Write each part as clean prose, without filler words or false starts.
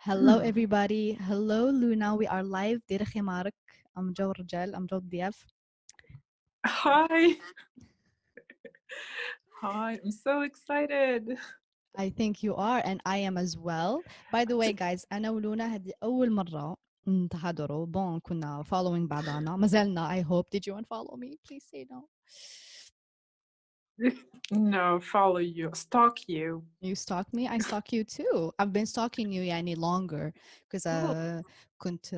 Hello everybody. Hello Luna. We are live. ديري خمارك. I'm جو الرجل. I'm جو الضياف. Hi. Hi. I'm so excited. I think you are and I am as well. By the way guys, أنا ولونا هذه أول مرة نتحضروا. Bon كنا following بعضنا. ما زلنا. I hope. Did you unfollow me? Please say no. No, follow you. Stalk you. You stalk me? I stalk you too. I've been stalking you يعني longer because كنت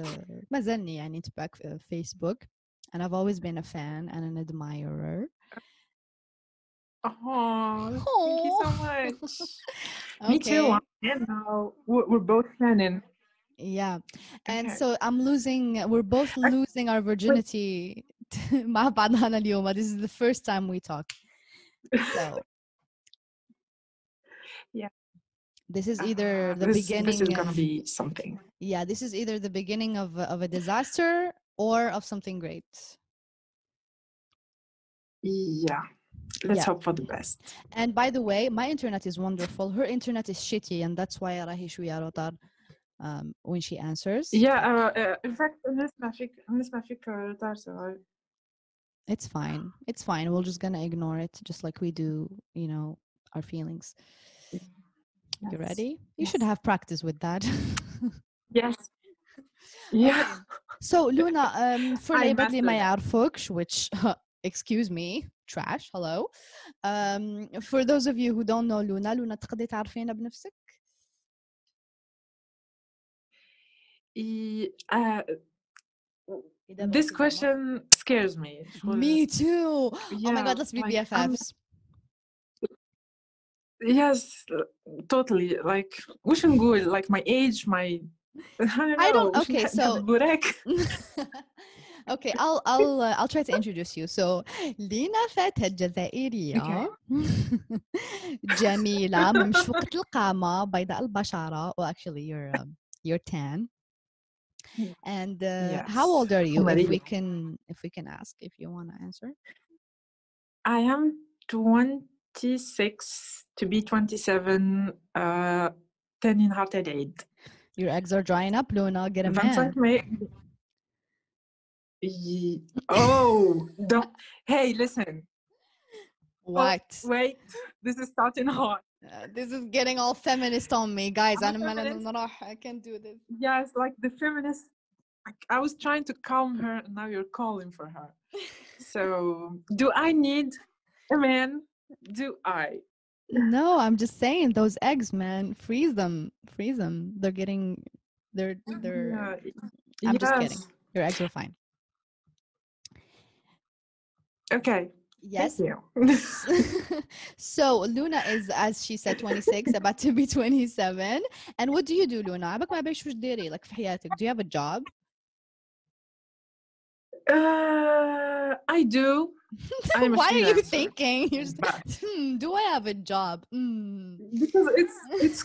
ما زلني يعني تبعك في Facebook and I've always been a fan and an admirer. Oh, thank you so much. Okay. Me too. And now we're both planning. Yeah. And Okay. so we're both losing our virginity مع بعضنا اليوم. This is the first time we talk. So yeah. This is either the beginning. This is gonna be something. Yeah, this is either the beginning of a disaster or of something great. Yeah. Let's hope for the best. And by the way, my internet is wonderful. Her internet is shitty, and that's why راهي شوية روتار when she answers. Yeah. In fact, نسمع فيك روتار so It's fine. It's fine. We're just gonna ignore it, just like we do, you know, our feelings. Yes. You ready? You should have practice with that. Yes. Yeah. Okay. So Luna, for اللي ما يعرفوكش, which excuse me, trash, hello. For those of you who don't know Luna تقدري تعرفينا بنفسك؟ This question scares me. Me too. Yeah, oh my god, let's be BFFs. Yes, totally. Like, وش نقول? Like my age, my I don't know. Okay, so okay, I'll try to introduce you. So لينا فتاة جزائرية جميلة ممشوقة القامة بيضاء البشرة. Well, actually, you're tan. And yes. how old are you? If we can ask, if you want to answer. I am 26 to be 27. تاني نهار تاع العيد. Your eggs are drying up, Luna. Get a man. Oh, don't. Hey, listen. What? Oh, wait, this is starting hard. This is getting all feminist on me, guys. I can't do this. Yes, like the feminist. I was trying to calm her, and now you're calling for her. So, do I need a man? Do I? No, I'm just saying those eggs, man. Freeze them. They're. I'm just kidding. Your eggs are fine. Okay. Yes. Thank you. So Luna is, as she said, 26, about to be 27. And what do you do, Luna? عبك ما بعيش وش ديري like في حياتك. Do you have a job? I do. Why are you thinking? Do I have a job? Because it's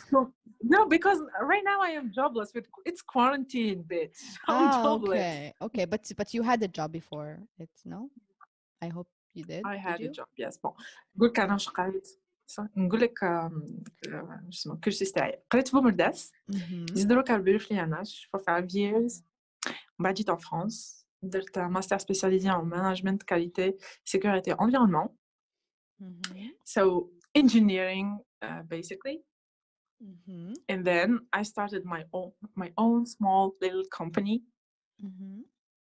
no, because right now I am jobless. It's quarantine, bitch. I'm jobless. Okay, but you had a job before it, no? I hope you did. I had a job, yes. Bon, نقولك أنا واش قريت. نقولك شنو الكورسيس تاعي. قريت في بومرداس. زيد دروك ربيرو في لياناش for 5 years. ومن بعد جيت en France. درت master spécialisé en management, qualité, sécurité, environnement. So engineering, basically. And then I started my own small little company.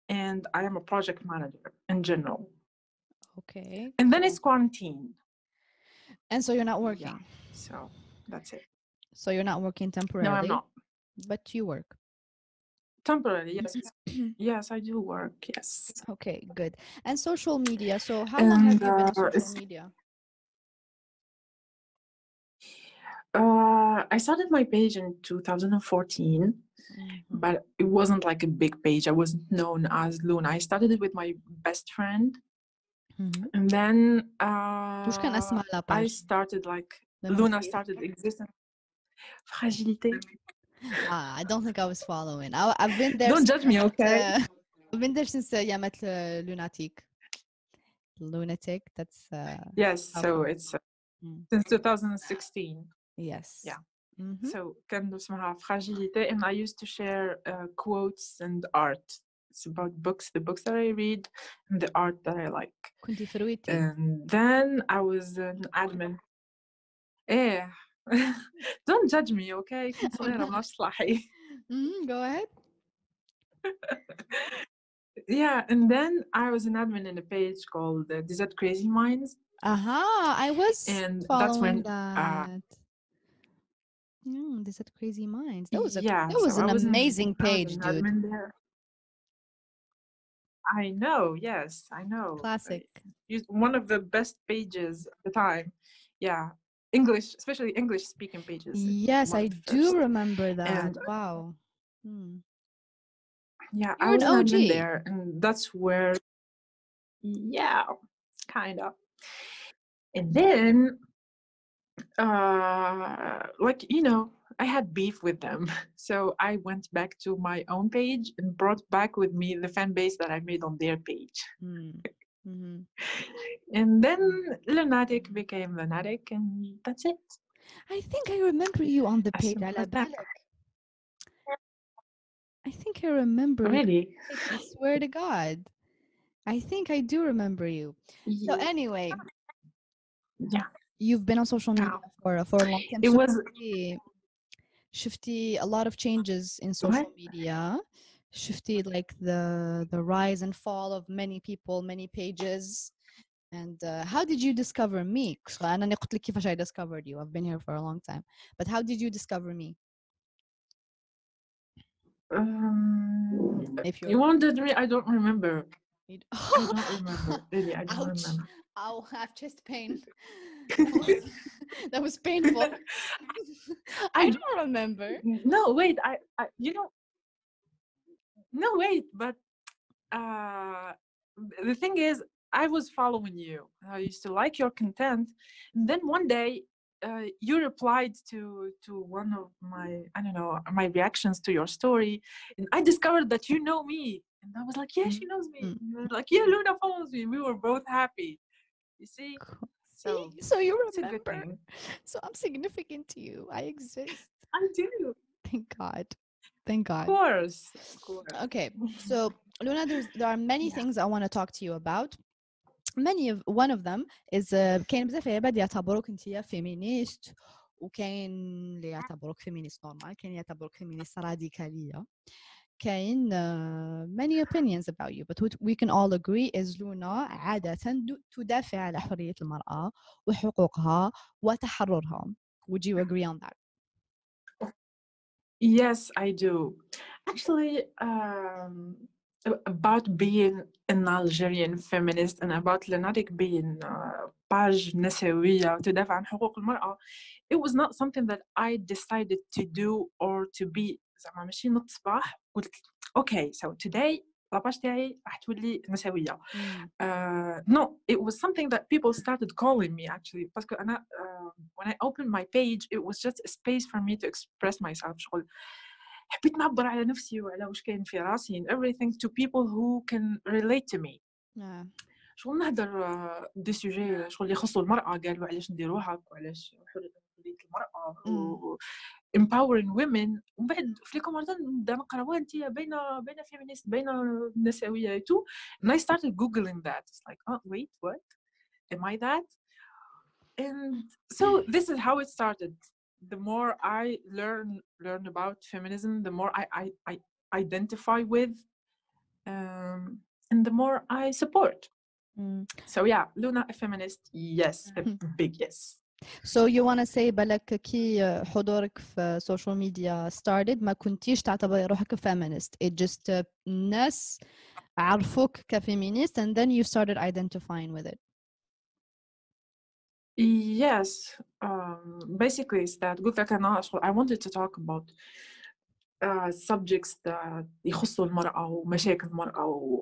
And I am a project manager in general. Okay. And then it's quarantine. And so you're not working. Yeah, so that's it. So you're not working temporarily? No, I'm not. But you work. Temporarily, yes. Yes, I do work, yes. Okay, good. And social media. So how long have you been on social media? I started my page in 2014, but it wasn't like a big page. I wasn't known as Luna. I started it with my best friend. And then I started like Luna started existing. Fragilité. I don't think I was following. I've been there. Don't judge me, okay? I've been there since يامات Lunatic. Lunatic. That's yes. So it's since 2016. Yes. Yeah. So كان اسمها fragilité, and I used to share quotes and art. It's about books, the books that I read and the art that I like. كنتي فرويتي. And then I was an admin. Don't judge me, okay? كنت صغيرة ماش صلاحي. Go ahead. Yeah, and then I was an admin in a page called Desert Crazy Minds. I was And following that's when that. Desert Crazy Minds. That was so an I was amazing page, an dude. admin there. I know, yes, I know. Classic. One of the best pages at the time. Yeah, English, especially English speaking pages. Yes, I do first. remember that. And Wow. yeah, You're I was an an OG. admin there, and that's where, yeah, kind of. And then, like, I had beef with them. So I went back to my own page and brought back with me the fan base that I made on their page. And then Lunatic became Lunatic, and that's it. I think I remember you on the page. I think I remember. Really? I swear to God. I think I do remember you. So anyway. Yeah. You've been on social media for a long time. It was shifty a lot of changes in social media. Shifty like the rise and fall of many people, many pages. And how did you discover me? أنا قلت لك كيفاش I discovered you. I've been here for a long time. But how did you discover me? If you wanted me, I don't remember. I don't remember. Really, I don't remember. Ow, I have chest pain. That was painful. I don't remember. No, wait. I no, wait. But the thing is, I was following you. I used to like your content. And then one day, you replied to one of my reactions to your story. And I discovered that you know me. And I was like, yeah, she knows me. And you were like, yeah, Luna follows me. We were both happy. You see? So you remember. So I'm significant to you. I exist. I do. Thank God. Thank God. Of course. Okay. So Luna, there are many things I want to talk to you about. One of them is كاين بزاف عباد يعتبروك انتيا فيمينيست وكاين اللي يعتبروك فيمينيست نورمال كاين يعتبروك فيمينيست راديكالية كاين many opinions about you but what we can all agree is Luna عادة تدافع على حرية المرأة وحقوقها وتحررها. Would you agree on that? Yes, I do. Actually, about being an Algerian feminist and about Lunatic being page نسوية وتدافع عن حقوق المرأة, it was not something that I decided to do or to be. زعما ماشي نط صباح قلت okay, so today لاباج تاعي راح تولي نسوية. No, it was something that people started calling me actually. باسكو أنا when I opened my page, it was just a space for me to express myself. شغل حبيت نعبر على نفسي وعلى وش كاين في راسي and everything to people who can relate to me. شغل نهدر دي سوجي شغل يخصوا المرأة, قالوا علاش نديروها وعلاش حرية المرأة و empowering women. ومن بعد في الكومنتات نبدا نقرا انتي بين فيمينيست بين نسوية تو. And I started googling that. It's like, oh wait, what? Am I that? And so this is how it started. The more I learn about feminism, the more I identify with, and the more I support. So yeah, Luna a feminist, yes, a big yes. So you want to say بالك كي حضورك في social media started ما كنتيش تعتبري روحك feminist. It just الناس عرفوك كفيمينيست and then you started identifying with it. Yes, basically it's that. قلت لك أنا I wanted to talk about subjects that يخصوا المرأة ومشاكل المرأة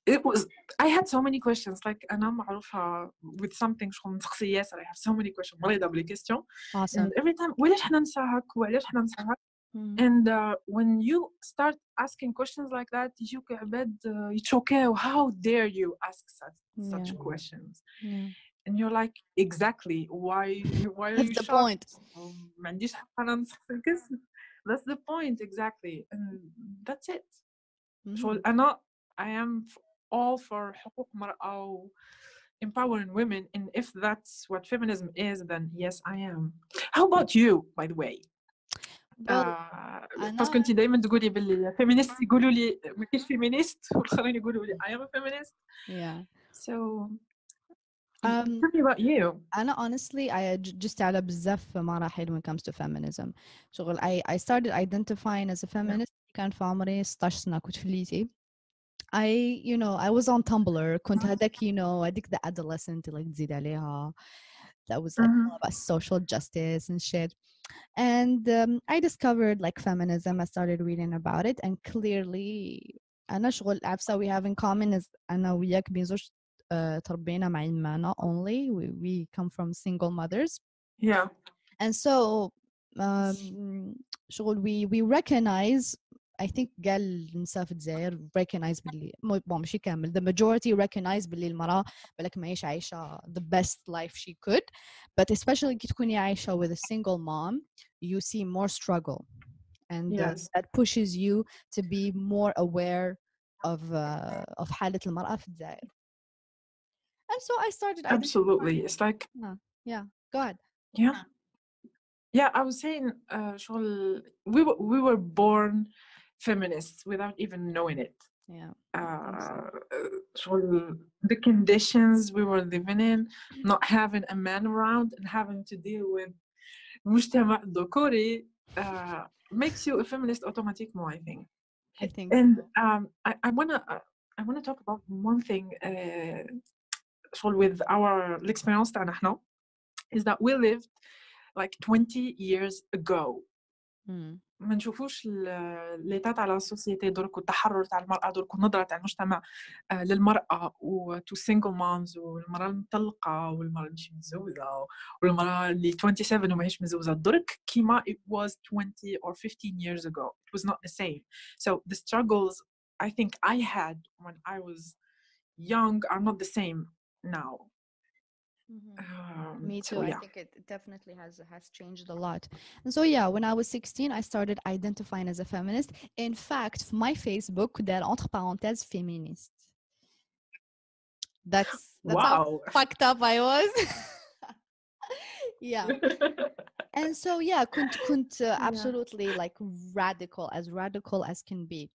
it was I had so many questions. Like أنا معروفة with something شغل نسقسي ياسر. I have so many questions مريضة بلي question. Awesome. And every time وعلاش حنا نساهك وعلاش حنا نساهك. And when you start asking questions like that, you كعباد يتشوكاو. How dare you ask such questions? and you're like exactly why are you That's the shocked point. ما عنديش حق أنا نسخ الكسر. That's the point exactly, and that's it. شغل أنا I am all for حقوق المرأة و empowering women, and if that's what feminism is, then yes I am. How about you, by the way? باسكو انت دائما تقولي باللي feminists يقولوا لي ما كاينش feminist والآخرين يقولوا لي I am a feminist. Yeah. So tell me about you. أنا honestly I just على بزاف مراحل when it comes to feminism. شغل I started identifying as a feminist كان في عمري 16 سنة كنت في الليسي. I was on Tumblr كنت هذاك هذيك the adolescent اللي تزيد عليها that was like all about social justice and shit. And I discovered like feminism. I started reading about it, and clearly أنا شغل عفسة we have in common is أنا وياك بنزوج تربينا مع المانا only. We come from single mothers. Yeah. And so شغل we recognize, I think قال النساء في الجزائر recognize باللي ماشي كامل the majority recognize باللي المرأة بالك ما هيش عايشة the best life she could, but especially كي تكوني عايشة with a single mom you see more struggle, and that pushes you to be more aware of حالة المرأة في الجزائر. And so I started absolutely it's like yeah go ahead. Yeah I was saying we were born feminists without even knowing it. Yeah. The conditions we were living in, not having a man around and having to deal with المجتمع الذكوري makes you a feminist automatiquement, I think. And I wanna talk about one thing with our experience تاعنا احنا is that we lived like 20 years ago. ما نشوفوش ليتا تاع السوسيتي درك والتحرر تاع المرأة درك والنظرة تاع المجتمع للمرأة to single moms والمرأة المطلقة والمرأة اللي مش متزوجة والمرأة اللي 27 وماهيش متزوجة درك كيما it was 20 or 15 years ago. It was not the same. So the struggles I think I had when I was young are not the same now. Me too. So, yeah. I think it definitely has changed a lot. And so when I was 16 I started identifying as a feminist. In fact my Facebook there entre parenthèses féministe. That's wow. how fucked up I was. Yeah. And so كنت absolutely like radical as can be.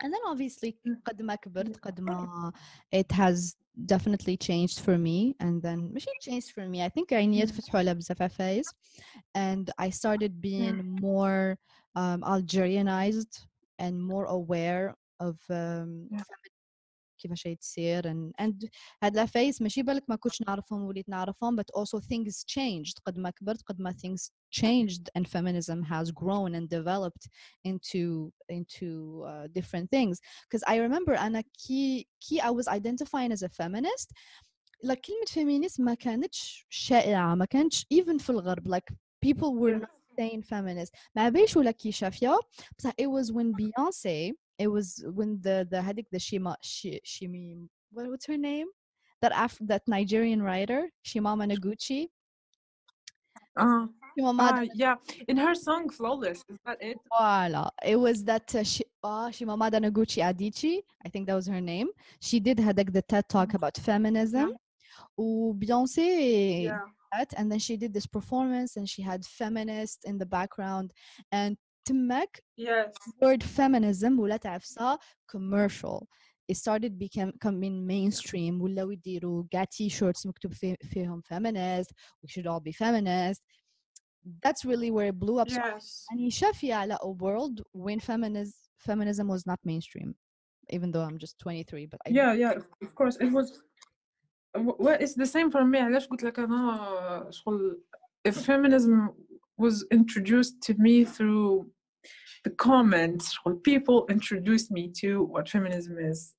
And then obviously قد ما كبرت قد ما it has definitely changed for me, and then ماشي changed for me I think عينيات فتحوا على بزاف عفايس, and I started being more Algerianized and more aware of كيفاش يتصير and هاد العفايس ماشي بالك ما كنتش نعرفهم وليت نعرفهم, but also things changed قد ما كبرت قد ما things changed and feminism has grown and developed into different things. Because I remember أنا كي I was identifying as a feminist, like كلمة feminist ما كانتش شائعة, ما كانتش even في الغرب, like people were not saying feminist. ما بيش ولا كي شافيا, but it was when Beyonce, it was when the هذيك the Shimi what's her name, that Nigerian writer Shimama Noguchi. Yeah, in her song Flawless, is that it? Voila, it was that Shimamada Noguchi Adichie, I think that was her name. She did هذاك the TED talk about feminism. Beyonce that, and then she did this performance and she had feminist in the background, and تمك word feminism ولات عفسة commercial. It started becoming mainstream. ولاو يديروا كاع t-shirts مكتوب فيهم feminist, we should all be feminist. That's really where it blew up. And يشافي على a world when feminism was not mainstream, even though I'm just 23. But of course it was. Well, it's the same for me. علاش قلت لك أنا شغل feminism was introduced to me through the comments. شغل people introduced me to what feminism is.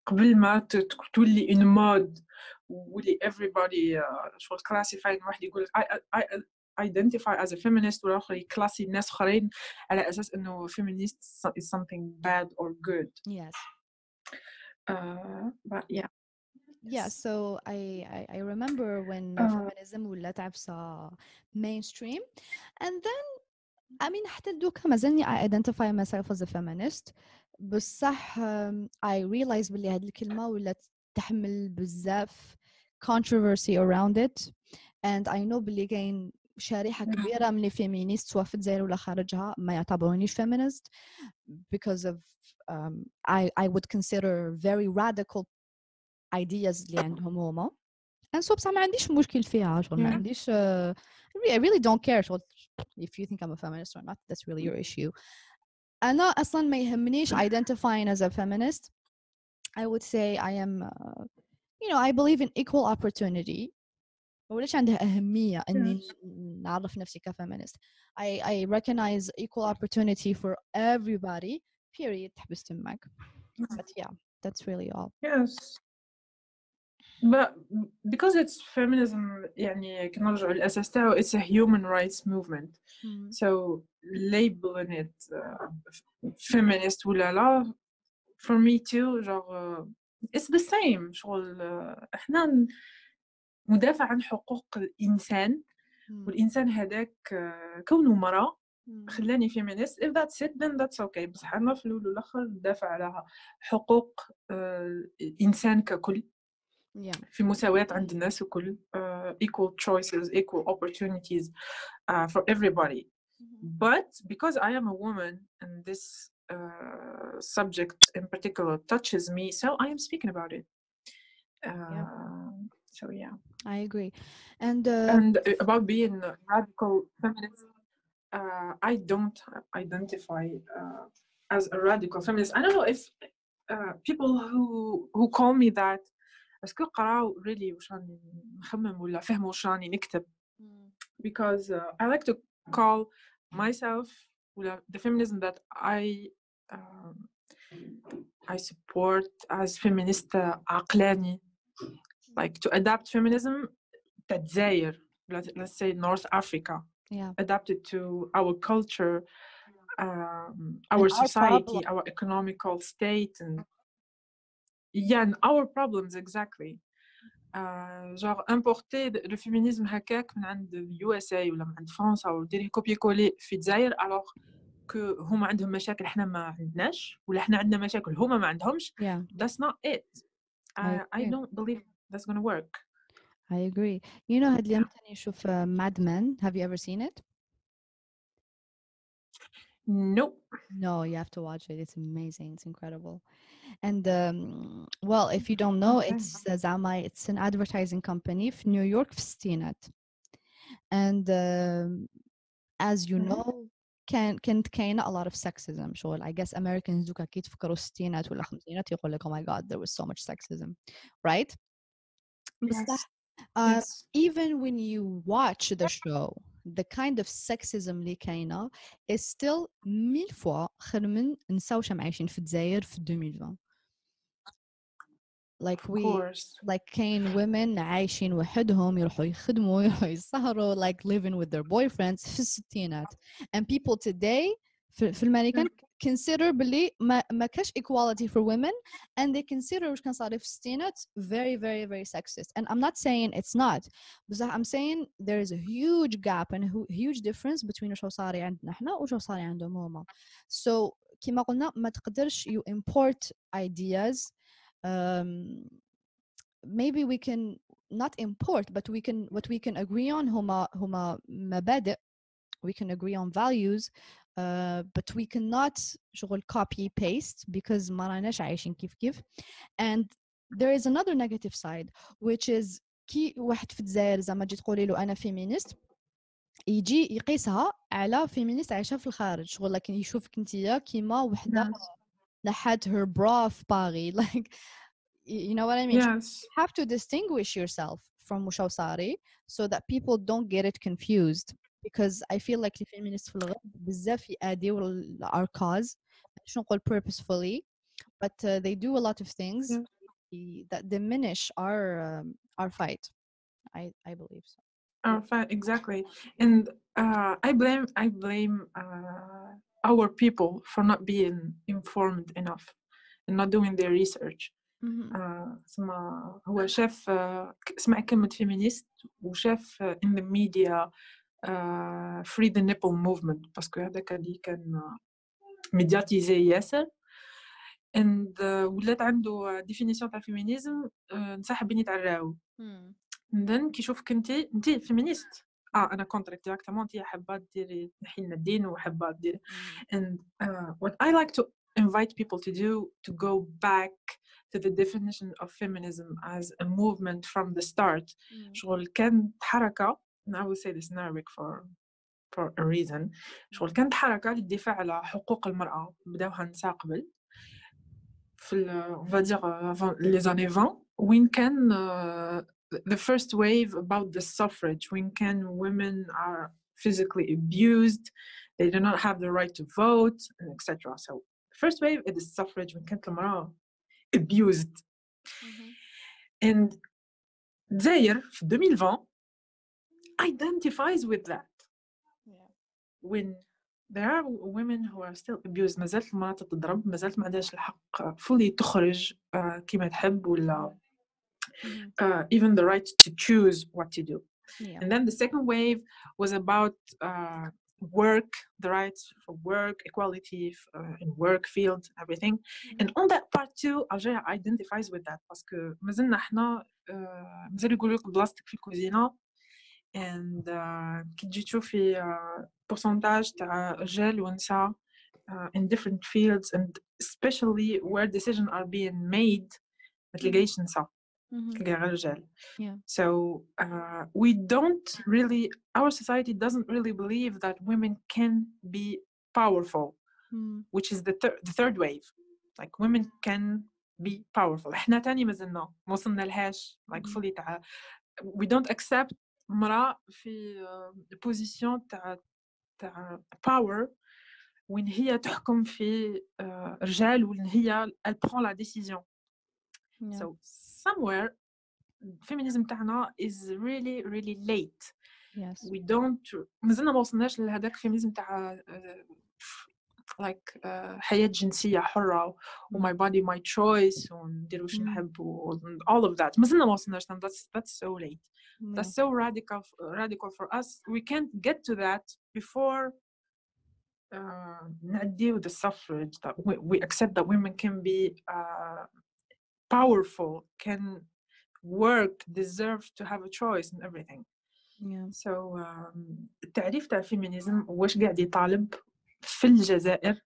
قبل ما تولي in mode ولي everybody شغل classified. واحد يقول I identify as a feminist والآخر يكلاسي الناس آخرين على أساس إنه feminist is something bad or good. Yes. But yeah. Yeah, so I remember when feminism ولات عفسة mainstream, and then I mean حتى دوكا مازالني I identify myself as a feminist, بصح I realize بلي هاد الكلمة ولات تحمل بزاف controversy around it, and I know بلي كاين شريحة كبيرة من الفيمينيست سواء في الجزائر ولا خارجها ما يعتبرونيش feminist because of I would consider very radical ideas اللي عندهم هما. and so بصح ما عنديش مشكل فيها شغل ما عنديش I really don't care شغل if you think I'm a feminist or not, that's really your issue. أنا أصلا ما يهمنيش identifying as a feminist. I would say I am I believe in equal opportunity. وليش عندها أهمية إني نعرف نفسي كفeminist. I recognize equal opportunity for everybody period تحبس تمك. But yeah, that's really all. Yes. But because it's feminism يعني كنرجع للأساس تاعو it's a human rights movement. So labeling it feminist ولا لا for me too genre it's the same شغل احنا ندافع عن حقوق الإنسان والإنسان هذاك كونه مرأة خلاني feminist. If that's it then that's okay. بس أنا في الأول والآخر ندافع على حقوق الإنسان ككل في مساواة عند الناس الكل equal choices, equal opportunities for everybody. But because I am a woman and this subject in particular touches me, so I am speaking about it. So yeah, I agree. And about being a radical feminist, I don't identify as a radical feminist. I don't know if people who call me that اسكو قراو really واش راني نخمم ولا فهموا واش راني نكتب. Because I like to call myself the feminism that I support as feminist عقلاني, like to adapt feminism تتزاير, let's say North Africa, adapt it to our culture, our society, our economical state, and and our problems exactly. genre importer le féminisme هكاك من عند USA ولا من عند فرنسا وديري كوبي كولي في الجزائر alors que هما عندهم مشاكل احنا ما عندناش ولا احنا عندنا مشاكل هما ما عندهمش. That's not it. I don't believe that's gonna work. I agree. You know هاد اليوم تاني نشوف Mad Men. Have you ever seen it? Nope. No, you have to watch it. It's amazing. It's incredible. And well, if you don't know, it's an advertising company في New York في ستينات. And as you know, كانت كاينة a lot of sexism. شغل I guess Americans دوكا كي تفكروا الستينات ولا خمسينات يقول لك oh my god there was so much sexism, right? Yes. Even when you watch the show, the kind of sexism اللي كاينة is still 1000 fois خير من نساو شم عايشين في الجزائر في 2020. Like كاين women عايشين وحدهم يروحوا يخدموا يروحوا يسهروا like living with their boyfriends في الستينات. And people today في الأمريكان consider بلي ما كاش equality for women, and they consider واش كان صار في الستينات very very very sexist. And I'm not saying it's not, but I'm saying there is a huge gap and a huge difference between واش صار عندنا احنا واش صار عندهم هما. So كما قلنا ما تقدرش you import ideas. Maybe we can not import, but what we can agree on هما مبادئ. We can agree on values, but we cannot شغل copy paste because ما راناش عايشين كيف. And there is another negative side, which is كي واحد في الجزائر زعما تجي تقولي له أنا feminist يجي يقيسها على feminist عايشة في الخارج شغل لكن يشوفك انتيا كيما وحدة لحد her bra في باغي like you know what I mean? Yes. You have to distinguish yourself from Mushawsari so that people don't get it confused. Because I feel like the feminists في الغرب بزاف يأديوا our cause مش نقول purposefully, but they do a lot of things that diminish our fight. I believe so. Our fight, exactly. And I blame our people for not being informed enough and not doing their research. اسمه هو شاف اسمع كلمة فيمينيست وشاف in the media free the nipple movement باسكو هذاك اللي كان ميدياتيزي ياسر and ولات عنده definition تاع فيمينيزم نصاحب بين يتعراو then كي يشوفك انت فيمينيست انا كونتراكت ديريكتومون انت حابه ديري تنحي لنا الدين وحابه ديري and what I like to invite people to do to go back to the definition of feminism as a movement from the start شغل كانت حركه and I will say this in Arabic for a reason شغل كانت حركه للدفاع على حقوق المراه بداوها النساء قبل في on va dire les années 20 وين كان the first wave about the suffrage when can women are physically abused, they do not have the right to vote, etc. So the first wave is the suffrage when كانت المرأة abused. And Zaire في 2020 identifies with that. When there are women who are still abused ما زالت المرأة تتضرب ما زالت ما عندهاش الحق fully تخرج كما تحب ولا even the right to choose what to do. And then the second wave was about work, the rights for work, equality in work field, everything. And on that part too, Algeria identifies with that because مازلنا احنا مازال يقولوا لك بلاصتك في الكوزينة. And كي تجي تشوفي pourcentage تاع رجال ونساء in different fields and especially where decisions are being made ما تلقايش نساء. So we don't really, our society doesn't really believe that women can be powerful, which is the third wave. Like women can be powerful. احنا تاني مازلنا ما وصلنا لهاش like fully تاع we don't accept مرأة في position تاع power وين هي تحكم في رجال وين هي elle prend la décision. So somewhere feminism تاعنا is really really late. Yes. We don't مازلنا ما وصلناش لهذاك feminism تاع like حياة جنسية حرة و my body my choice وندير واش نحب و all of that مازلنا ما وصلناش. That's so late. That's so radical for us. We can't get to that before نعديو the suffrage that we accept that women can be powerful, can work, deserve to have a choice and everything. So التعريف تاع الفيمينيزم واش قاعد يطالب في الجزائر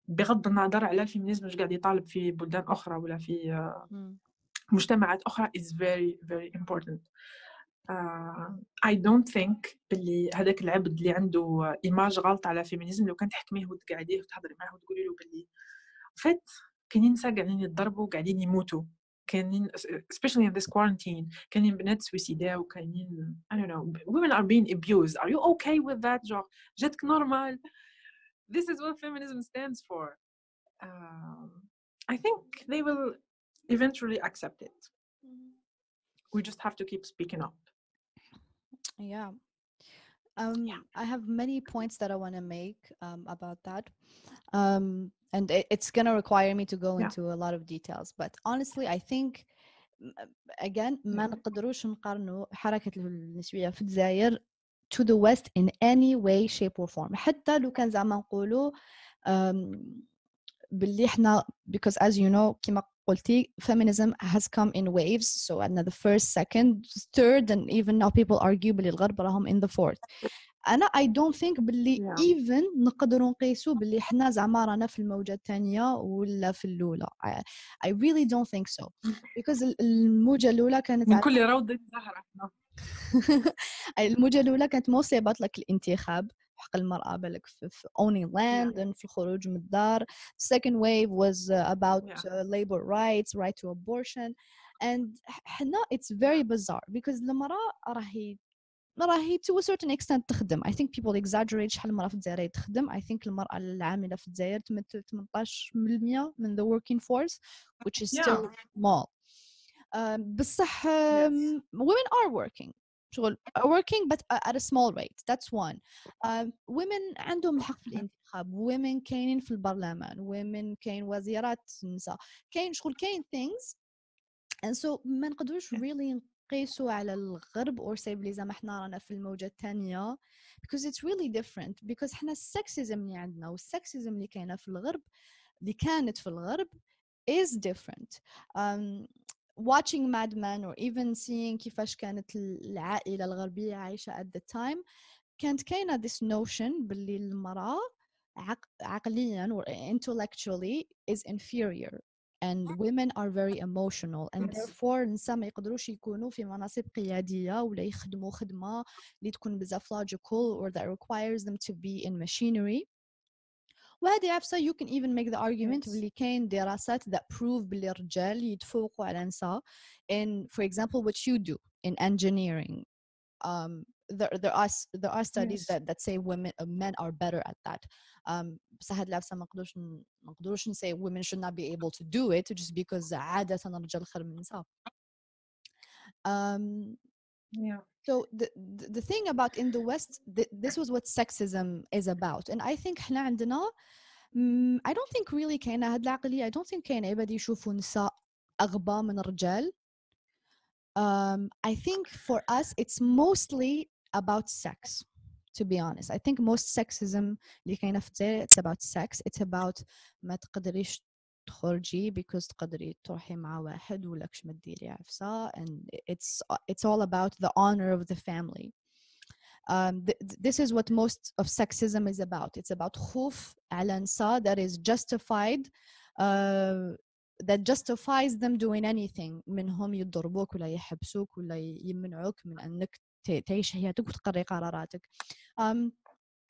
بغض النظر على الفيمينيزم واش قاعد يطالب في بلدان أخرى ولا في مجتمعات أخرى is very very important. I don't think باللي هذاك العبد اللي عنده إيماج غلط على الفيمينيزم لو كان تحكميه وتقعديه وتحضري معاه وتقولي له باللي فات كاينين نساء قاعدين يتضربوا وقاعدين يموتوا كاينين especially in this quarantine كاينين بنات سويسيداو وكاينين I don't know women are being abused. Are you okay with that? genre جاتك normal? This is what feminism stands for. I think they will eventually accept it. We just have to keep speaking up. Yeah. I have many points that I want to make about that. And it's going to require me to go into a lot of details. But honestly, I think, again, ما نقدروش نقارنوا حركة النسوية في الجزائر to the West in any way, shape or form. حتى لو كان زعما نقولوا باللي احنا because as you know كما قلتي feminism has come in waves. So the first, second, third, and even now people argue باللي الغرب راهم in the fourth. I don't think باللي even نقدروا نقيسوا باللي احنا زعما رانا في الموجة الثانية ولا في الأولى. I really don't think so because الموجة الأولى كانت من كل روضة زهرة. الموجة الأولى كانت mostly about like الانتخاب حق المرأة بالك في owning land and في الخروج من الدار. Second wave was about labor rights, right to abortion, and حنا it's very bizarre because المرأة راهي to a certain extent تخدم. I think people exaggerate شحال المرأة في الجزائر تخدم. I think المرأة العاملة في الجزائر تمثل 18% من the working force, which is still small. بصح women are working but at a small rate. That's one. Women عندهم الحق في الانتخاب. Women كاينين في البرلمان. Women كاين وزيرات نساء. كاين things and so ما نقدروش really نقيسوا على الغرب or say بلي زعما حنا رانا في الموجة الثانية because it's really different because حنا السكسيزم اللي عندنا والسكسيزم اللي كاينة في الغرب اللي كانت في الغرب is different. Watching Mad Men or even seeing كيفاش كانت العائلة الغربية عايشة at the time كانت كاينة this notion باللي المرأة عقليا or intellectually is inferior and women are very emotional and therefore النساء ما يقدروش يكونوا في مناصب قيادية ولا يخدموا خدمة اللي تكون بزاف logical or that requires them to be in machinery. وهذه عفسة you can even make the argument باللي كاين دراسات that prove باللي الرجال يتفوقوا على النساء in for example what you do in engineering. There are studies that say men are better at that. بس هاد العفسة ما نقدروش say women should not be able to do it just because عادة الرجال خير من النساء. So the thing about in the West, this was what sexism is about, and I think حنا عندنا I don't think really كاينة هاد العقلية. I don't think كاين عباد يشوفوا نساء أغبى من الرجال. I think for us it's mostly about sex, to be honest. I think most sexism اللي كاينة في الجزائر it's about sex. It's about ما تقدريش تخرجي because تقدري تروحي مع واحد ولكش ما ديري عفسة, and it's all about the honor of the family. This is what most of sexism is about. It's about خوف على نساء that is justified, that justifies them doing anything. منهم يضربوك ولا يحبسوك ولا يمنعوك من أنك تعيش حياتك وتقرري قراراتك.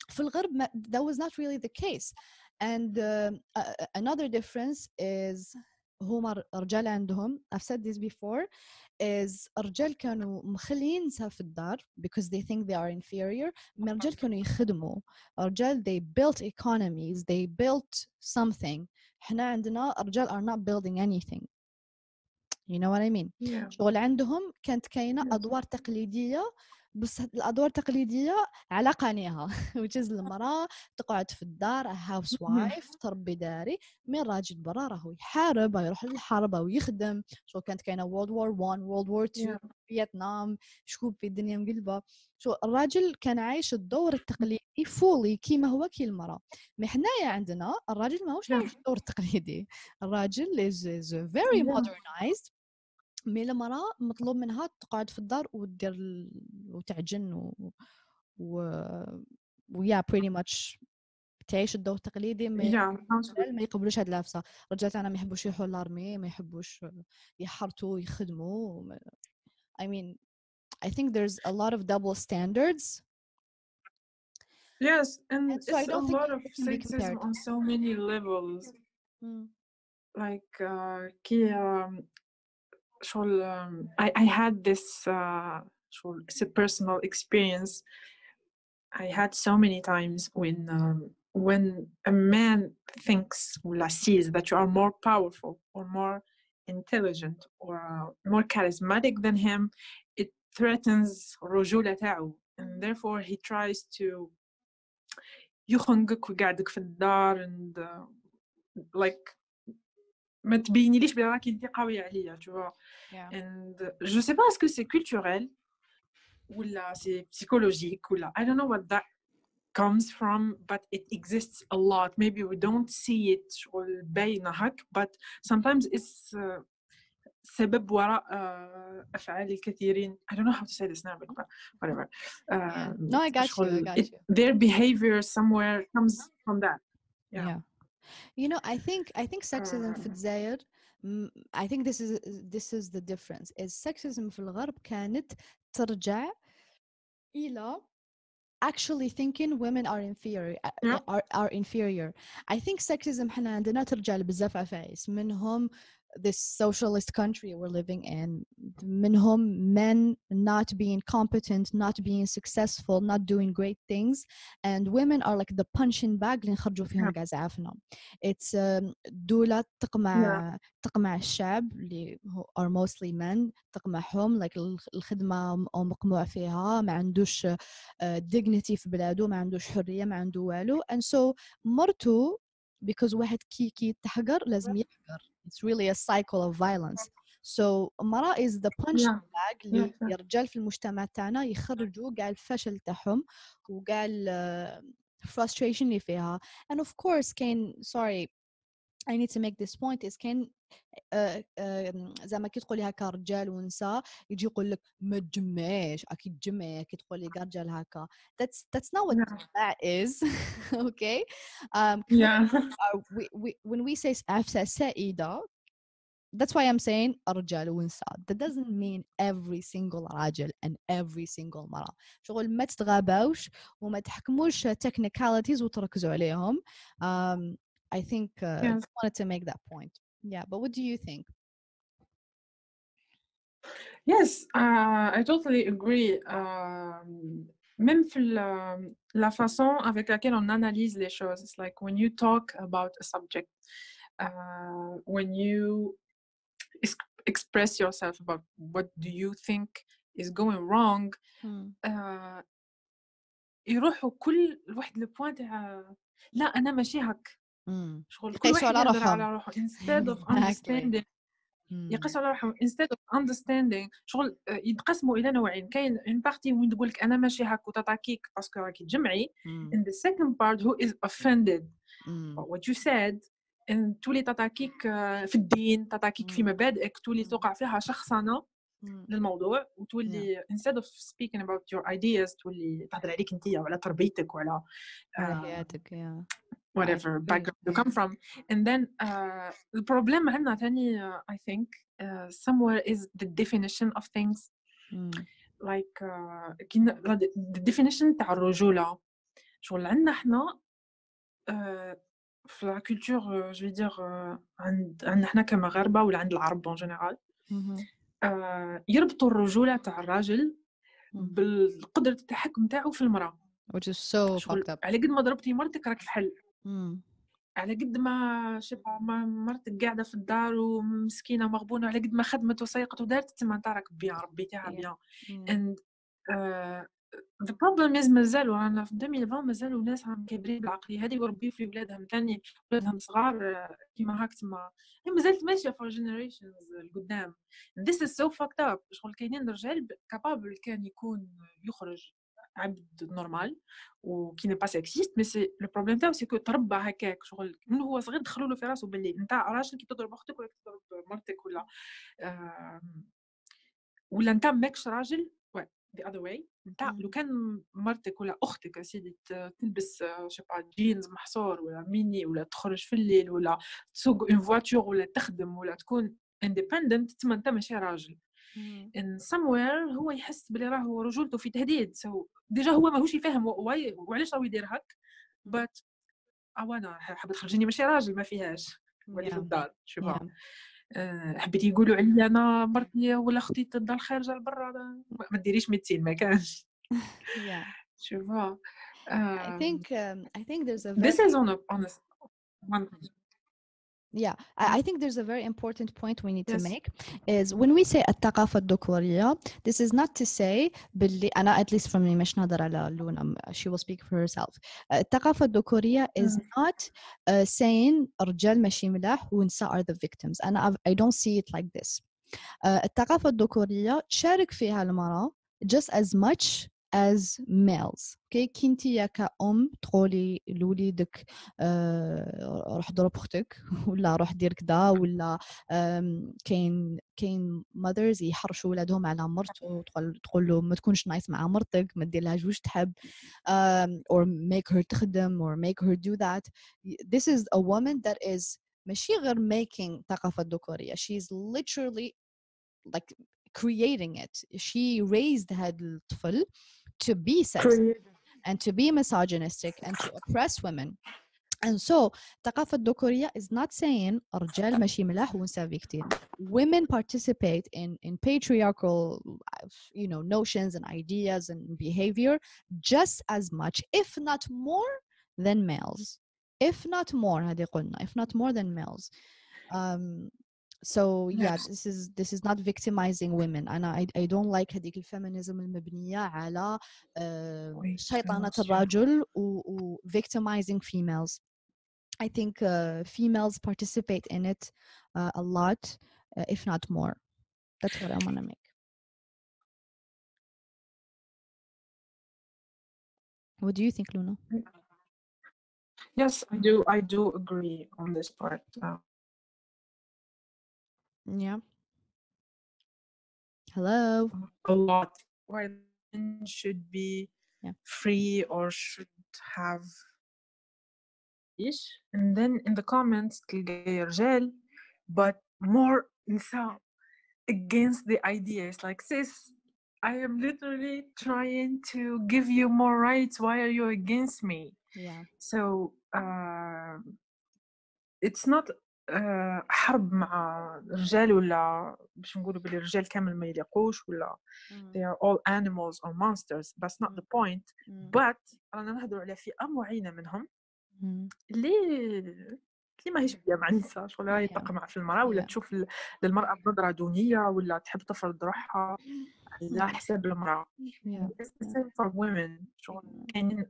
في الغرب that was not really the case. And another difference is هما الرجال عندهم, I've said this before, is الرجال كانوا مخلين نساء في الدار because they think they are inferior. من الرجال كانوا يخدموا. الرجال they built economies, they built something. حنا عندنا الرجال are not building anything. You know what I mean? شغل عندهم كانت كاينة أدوار تقليدية, بس الأدوار التقليدية على قانيها which is المرأة تقعد في الدار a housewife تربي داري, من راجل برا راهو يحارب يروح للحرب أو يخدم. شو كانت كاينة World War I World War II فيتنام, شكوب في الدنيا مقلبة. شو الراجل كان عايش الدور التقليدي فولي كيما هو كي المرأة. محنايا عندنا الراجل ما هوش عايش الدور التقليدي. الراجل is very modernized. مي المرأة مطلوب منها تقعد في الدار وتدير وتعجن ويا pretty much تعيش الدور التقليدي. ما يقبلوش هاد العفسة. الرجال تاعنا ما يحبوش يروحوا لارمي, ما يحبوش يحرطوا يخدموا. I mean, I think there's a lot of double standards. Yes, and so it's a lot of sexism on so many levels. Like I had this it's a personal experience. I had so many times when a man thinks or sees that you are more powerful or more intelligent or more charismatic than him, it threatens الرجولة تاعو, and therefore he tries to يخنقك ويقعدك في الدار and like ما تبينيليش بلي راكي انت قوية عليا, tu vois. And je sais pas est-ce que c'est culturel ou là c'est psychologique ou là, I don't know what that comes from, but it exists a lot. Maybe we don't see it شغل باينة هك, but sometimes it's سبب وراء أفعال الكثيرين. I don't know how to say this now, but whatever. No, I got you. Their behavior somewhere comes from that. Yeah. You know, I think sexism في الجزائر, I think this is the difference, is sexism في الغرب كانت ترجع إلى actually thinking women are inferior. I think sexism حنا عندنا ترجع لبزاف عفايس, منهم this socialist country we're living in, منهم men not being competent, not being successful, not doing great things, and women are like the punching bag اللي نخرجوا فيهم كاع زعافنا. It's دولة تقمع الشعب اللي are mostly men, تقمعهم like الخدمة أو مقموع فيها, ما عندوش dignity في بلاده, ما عندوش حرية, ما عنده والو, and so مرتو because واحد كي تحقر لازم يحقر. It's really a cycle of violence. so المرأة is the punch Yeah. bag اللي الرجال في المجتمع تاعنا يخرجوا كاع الفشل تاعهم وكاع frustration اللي فيها. And of course كاين sorry I need to make this point is كاين زعما كي تقولي هكا رجال ونساء يجي يقول لك ما تجمعيش اكيد تجمعي كي تقولي كاع رجال هكا that's not what that is okay Yeah. when we say عفسة سائدة that's why I'm saying الرجال ونساء that doesn't mean every single راجل and every single مرأة شغل ما تتغابوش وما تحكموش technicalities وتركزوا عليهم. I think Yes. I wanted to make that point. Yeah, but what do you think? Yes, I totally agree. Même la façon avec laquelle on analyse les choses, it's like when you talk about a subject, when you express yourself about what do you think is going wrong, يروحوا كل واحد لبوان تاع لا أنا ماشي هك. شغل كل واحد يهضر على روحه instead of understanding. يقيسوا على روحهم instead of understanding. شغل يتقسموا الى نوعين. كاين une partie وين تقول لك انا ماشي هاك وتعطيك باسكو راكي تجمعي and the second part who is offended by what you said and تولي تعطيك في الدين تعطيك في مبادئك تولي توقع فيها شخصنه للموضوع وتولي instead of speaking about your ideas تولي تهضر عليك انت وعلى تربيتك وعلى حياتك whatever background you come from. And then the problem عندنا ثاني I think somewhere is the definition of things. Like the definition تاع الرجولة. شغل عندنا احنا في la culture je vais dire عندنا احنا كمغاربة ولا عند العرب en général يربطوا الرجولة تاع الراجل بالقدرة التحكم تاعه في المرأة. which is so fucked up. على قد ما ضربتي مرتك راك في حل. على قد ما شبه ما مرتك قاعده في الدار ومسكينه مغبونه على قد ما خدمت وسيقت ودارت تما انت راك بيان ربيتيها بيان. and the problem is مازالوا رانا في 2020 مازالوا ناس راهم كابرين بالعقليه هذه وربيو في ولادهم ثاني ولادهم صغار كيما هاك تما هي مازالت ماشيه for generations القدام. this is so fucked up. شغل كاينين رجال كابابل كان يكون يخرج عبد نورمال وكي ني با سكسيست مي سي لو بروبليم تاعو سي كو تربى هكاك شغل من هو صغير دخلوا له في راسه باللي انت راجل كي تضرب اختك ولا تضرب مرتك ولا انت ماكش راجل the other way. انت لو كان مرتك ولا اختك سيدي تلبس شبا جينز محصور ولا ميني ولا تخرج في الليل ولا تسوق اون فواتور ولا تخدم ولا تكون independent تما انت ماشي راجل. in somewhere هو يحس بلي راهو رجولته في تهديد. so ديجا هو ماهوش يفهم وعلاش راهو يدير هك but انا حاب تخرجيني ماشي راجل ما فيهاش ولي في الدار شوفها حبيتي يقولوا عليا انا مرتي ولا اختي تدار خارجه لبرا ما ديريش ميدسين ما كانش شوفها. I think there's a this is on one. Yeah, I think there's a very important point we need to make is when we say الثقافة الذكورية, this is not to say باللي أنا at least from مش نهضر على لونا she will speak for herself. الثقافة الذكورية is not saying رجال ماشي ملاح ونساء are the victims. أنا I don't see it like this. الثقافة الذكورية تشارك فيها المرأة just as much as males. كي كنتي كأم تقولي لوليدك روح ضرب اختك ولا روح دير كذا ولا كاين mothers يحرشوا ولادهم على مرته تقول له ما تكونش نايس مع مرتك ما دير لها جوج تحب or make her تخدم or make her do that. This is a woman that is ماشي غير making ثقافة ذكورية. She's literally like creating it. She raised هذا الطفل to be sexist and to be misogynistic and to oppress women. And so الثقافة الذكورية is not saying رجال ماشي ملاح ونساء victim. Women participate in patriarchal notions and ideas and behavior just as much if not more than males. If not more هذه قلنا if not more than males. So yeah, this is not victimizing women. I don't like هذيك الفيمينيزم المبنية على شيطنة الرجل و victimizing females. I think females participate in it a lot, if not more. That's what I want to make. What do you think, Luna? Yes, I do agree on this part. Yeah. Hello. A lot. Why men should be free or should have ish. And then in the comments تلقى رجال but more نساء against the ideas. Like, sis, I am literally trying to give you more rights. Why are you against me? Yeah. So it's not حرب مع رجال ولا باش نقولوا بلي الرجال كامل ما يليقوش ولا they are all animals or monsters. That's not the point. But رانا نهضروا على فئة معينة منهم اللي ما هيش بيا مع النساء، شغل راهي تقمع في المرأة ولا تشوف للمرأة بنظرة دونية ولا تحب تفرض روحها على حساب المرأة. It's the same for women. شغل كاينين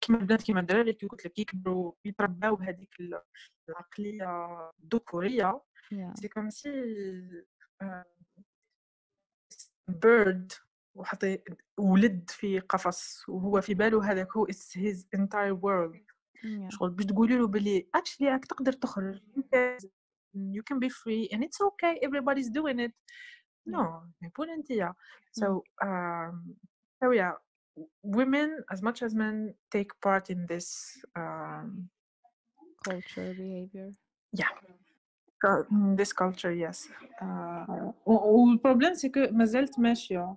كيما البنات كيما الدراري كي قلت لك يكبروا يترباو بهذيك العقلية الذكورية. C'est comme si bird وحطي ولد في قفص وهو في باله هذاك هو it's his entire world. شغل باش تقولي له بلي actually راك تقدر تخرج you can be free and it's okay everybody's doing it. No, يقول انتيا. So yeah, women as much as men take part in this culture behavior. Yeah, this culture, yes. والبروبليم سي كو مازالت ماشيه.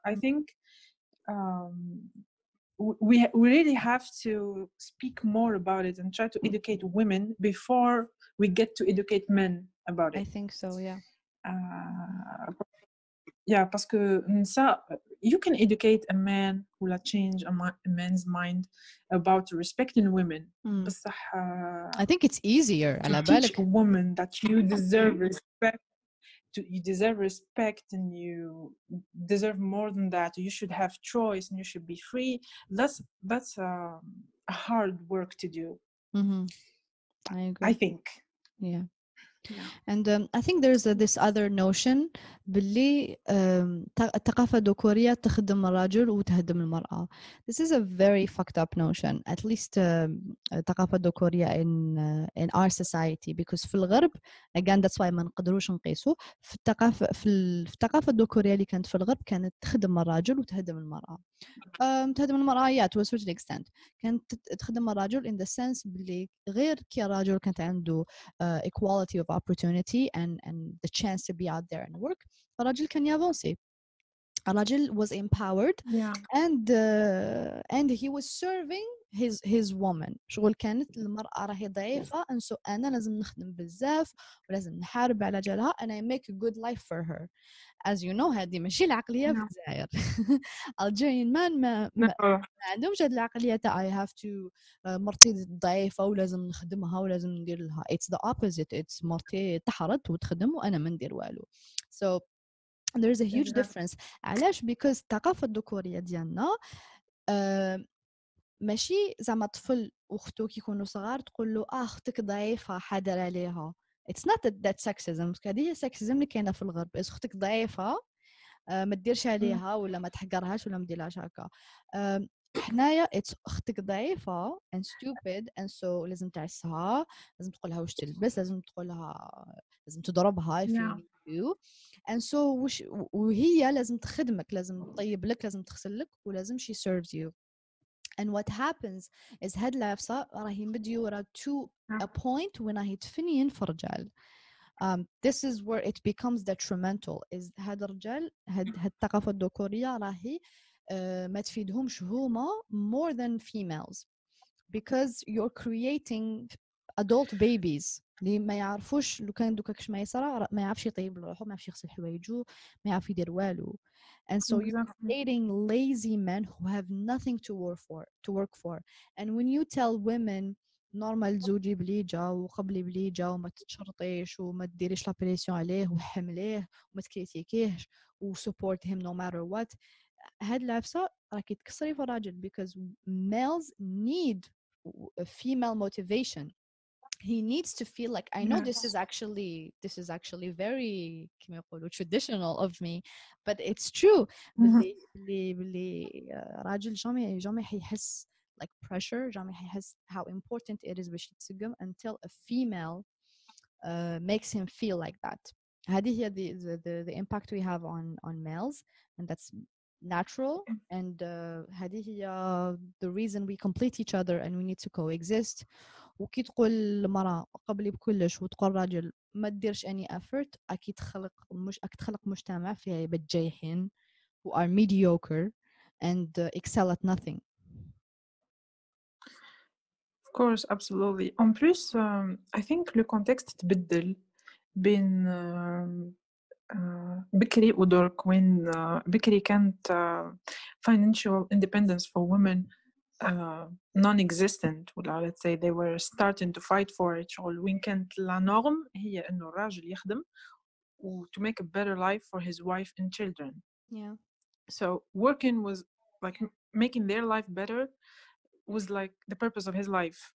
I think we really have to speak more about it and try to educate women before we get to educate men about it. I think so, yeah. Yeah, parce que ça, you can educate a man or change a man's mind about respecting women. بصح I think it's easier. To teach a woman that you deserve respect. You deserve respect and you deserve more than that. You should have choice and you should be free. That's a hard work to do. I agree. I think. Yeah. And I think there's this other notion باللي الثقافة الذكورية تخدم الرجل وتهدم المرأة. This is a very fucked up notion, at least الثقافة الذكورية in our society, because في الغرب again that's why ما نقدروش نقيسه. في الثقافة الذكورية اللي كانت في الغرب كانت تخدم الرجل وتهدم المرأة. تهدم المرأة to a certain extent. كانت تخدم الرجل in the sense باللي غير كي الرجل كانت عنده equality of opportunity and the chance to be out there and work. الرجل كان يافونسي. الرجل was empowered and he was serving his woman. شغل كانت المرأة راهي ضعيفة and so أنا لازم نخدم بزاف ولازم نحارب على جالها and I make a good life for her. As you know هذه ماشي العقلية في الجزائر. Algerian man ما عندهمش هذه العقلية تاع I have to مرتي ضعيفة ولازم نخدمها ولازم ندير لها. It's the opposite. It's مرتي تحرت وتخدم وأنا ما ندير والو. So there's a huge difference. علاش؟ because الثقافة الذكورية ديالنا ماشي زعما طفل واختو كيكونوا صغار تقول له اختك ضعيفة حاضر عليها. It's not that sexism. هذه هي sexism اللي كاينه في الغرب. إذا اختك ضعيفة ما تديرش عليها ولا ما تحقرهاش ولا ما ديرلهاش هكا. حنايا اختك ضعيفة and stupid and so لازم تعسها، لازم تقولها واش تلبس، لازم تقولها، لازم تضربها if you need to and so وهي لازم تخدمك، لازم تطيب لك، لازم تغسل لك ولازم she serves you. And what happens is هاد العفسة راهي يمد يورا to a point when راهي تفنين في الرجال. This is where it becomes detrimental. is هاد الرجال هاد الثقافة الذكورية راهي ما تفيدهمش هما more than females because you're creating adult babies اللي ما يعرفوش. لو كان دوكا كش ما يصرى ما يعرفش يطيب روحه، ما يعرفش يغسل حوايجو، ما يعرف يدير والو. And so you're creating lazy men who have nothing to work for. And when you tell women نورمال تزوجي بليجا وقبلي بليجا وما تتشرطيش وما تديريش لا بريسيون عليه وحمليه وما تكريتيكيهش وسبورت him no matter what، هاد العفسة راكي تكسري في الراجل because males need female motivation. he needs to feel like I know this is actually very كما يقولوا traditional of me, but it's true. اللي راجل جامي حيحس like pressure, جامي حيحس how important it is باش يتسقم until a female makes him feel like that. هذه هي the impact we have on males, and that's natural, and هذه هي the reason we complete each other and we need to coexist. وكي تقول المرأة قبلي بكلش وتقول راجل ما تديرش any effort، أكيد تخلق مجتمع فيه عباد جايحين who are mediocre and excel at nothing. Of course, absolutely. En plus, I think le contexte تبدل بين بكري ودرك، وين بكري كانت financial independence for women non-existent، ولا let's say they were starting to fight for it. شغل وين كانت la norme هي إنه الراجل يخدم to make a better life for his wife and children. Yeah. So working was like making their life better was like the purpose of his life.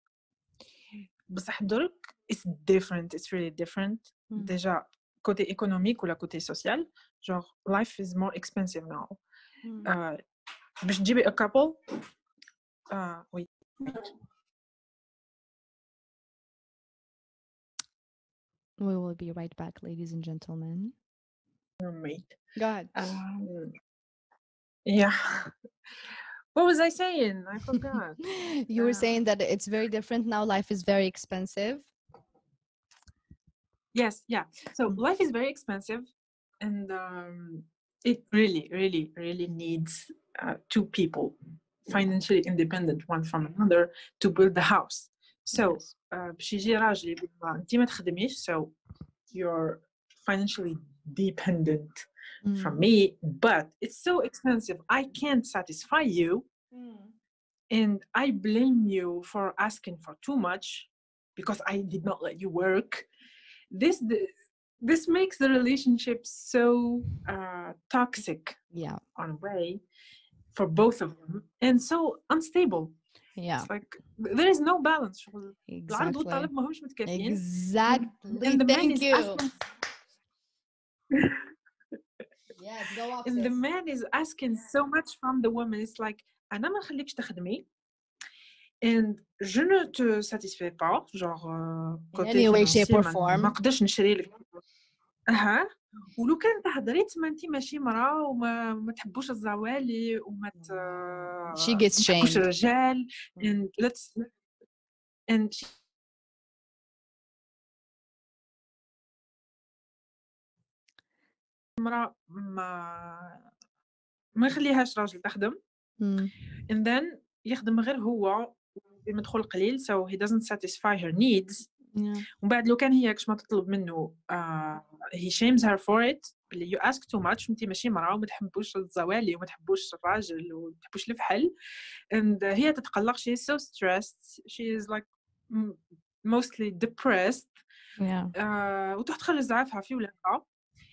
بصح درك it's different, it's really different. Déjà côté économique ou la côté social, genre life is more expensive now. باش تجيبي a couple wait. We will be right back, ladies and gentlemen. Roommate. Go ahead. Yeah. What was I saying? I forgot. You were saying that it's very different now. Life is very expensive. Yes, yeah. So life is very expensive, and it really, really, really needs two people, financially independent one from another, to build the house. So باش يجي راجل يقول انت ما تخدميش, so you're financially dependent from me, but it's so expensive, I can't satisfy you, and I blame you for asking for too much because I did not let you work. This makes the relationship so toxic, on a way, for both of them, and so unstable. It's like there is no balance. العرض والطلب ما همش متكافئين. Exactly. And the man Thank is you. asking. Yes, go off. And the man is asking so much from the woman. It's like أنا ما نخليكش تخدمي, and je ne te satisfais pas, genre côté financier ما نقدرش نشري لك. ولو كان تهضري تما انت ماشي مرأة وما تحبوش الزوالي وما تحبوش الرجال, and مرأة ما يخليهاش راجل تخدم, and then يخدم غير هو بمدخول قليل, so he doesn't satisfy her needs. ومن بعد لو كان هي كش ما تطلب منه he shames her for it. you ask too much, انت ماشي مرأة وما تحبوش الزوالي وما تحبوش الراجل وما تحبوش الفحل, and هي تتقلق. she is so stressed, she is like mostly depressed. وتدخل زعفها في ولادها.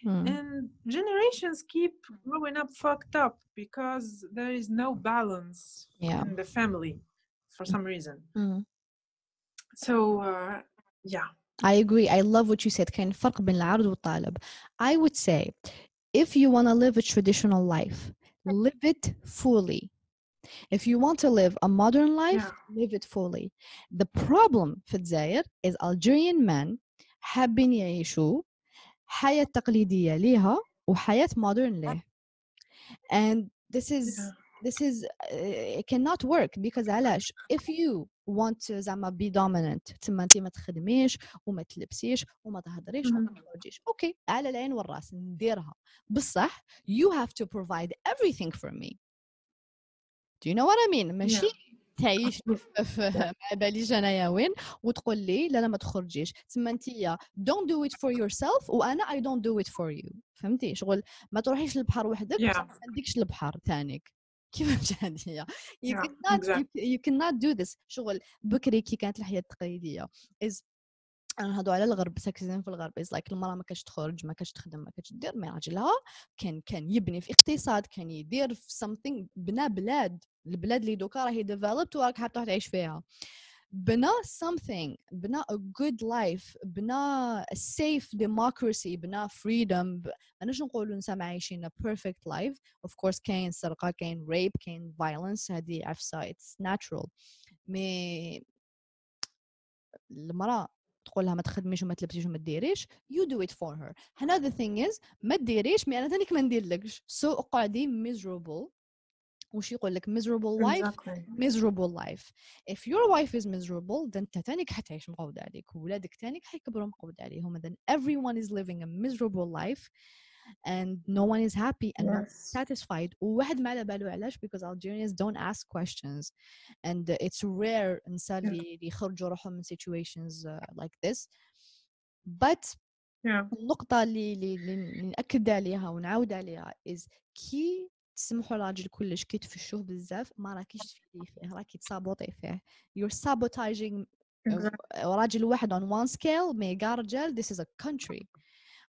And generations keep growing up fucked up because there is no balance in the family for some reason. So yeah, I agree. I love what you said. كاين فرق بين العرض والطلب. I would say if you want to live a traditional life, live it fully. If you want to live a modern life, live it fully. The problem في الجزائر is Algerian men حابين يعيشوا حياة تقليدية ليها وحياة modern ليه. And this is it cannot work because علاش if you want to زعما be dominant تما انت ما تخدميش وما تلبسيش وما تهضريش وما تخرجيش, اوكي على العين والراس نديرها, بصح you have to provide everything for me. Do you know what I mean? ماشي تعيش مع باليش انايا وين وتقول لي لا ما تخرجيش, تما انتيا don't do it for yourself وانا I don't do it for you. فهمتي شغل ما تروحيش للبحر وحدك ما عندكش البحر ثانيك. كيفاش هذه you cannot do this. شغل بكري كي كانت الحياة التقليدية is نهضوا على الغرب, ساكنين في الغرب is like المرأة ما كاش تخرج ما كاش تخدم ما كاش تدير, ما راجلها كان يبني في اقتصاد, كان يدير في something, بنا بلاد البلاد اللي دوكا راهي developed وراك حاب تروح تعيش فيها. بنى something, بنى a good life, بنى a safe democracy, بنى freedom. ماناش نقولوا نسمع عايشين a perfect life. Of course كاين سرقة, كاين rape, كاين violence, هذه عفسة, it's natural. مي المرأة تقولها ما تخدميش وما تلبسيش وما ديريش, you do it for her. another thing is ما ديريش مي انا تانيك ما نديرلكش, so اقعدي miserable. وش يقول لك miserable wife, miserable life. if your wife is miserable then انت تانيك حتعيش مقود عليك, وولادك تانيك حيكبروا مقود عليهم, then everyone is living a miserable life and no one is happy and no one is satisfied. وواحد ما على باله علاش, because Algerians don't ask questions and it's rare نساء اللي يخرجوا روحهم من situations like this. but النقطة اللي نأكد عليها ونعود عليها is كي تسمحوا الراجل كلش كي تفشوه بزاف ما راكيش تفيدي فيه, راكي تصابوطي فيه. you're sabotaging راجل واحد on one scale ميجا رجال. this is a country.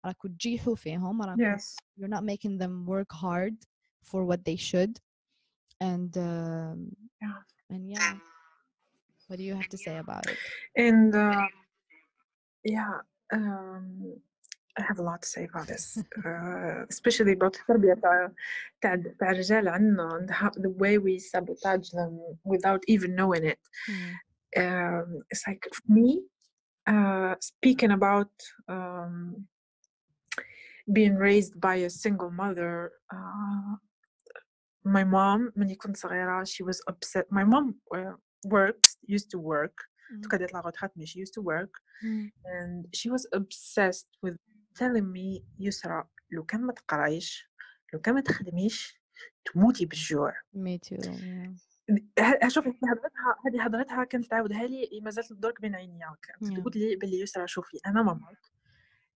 راكو تجيحوا فيهم, راكو you're not making them work hard for what they should. and yeah, what do you have to say about it? And I have a lot to say about this, especially about التربية تاع الرجال عندنا, and the way we sabotage them without even knowing it. It's like me speaking about being raised by a single mother. My mom when كنت صغيرة, she was upset. My mom used to work. تقدر لا retraite, mais she used to work. And she was obsessed with telling me, يسرا لو كان ما تقرايش, لو كان ما تخدميش, تموتي بالجوع. me too. شوفي هذه حضرتها كانت تعاودها لي ما زالت الدرك بين عيني. كانت تقول لي باللي يسرا شوفي انا ماماك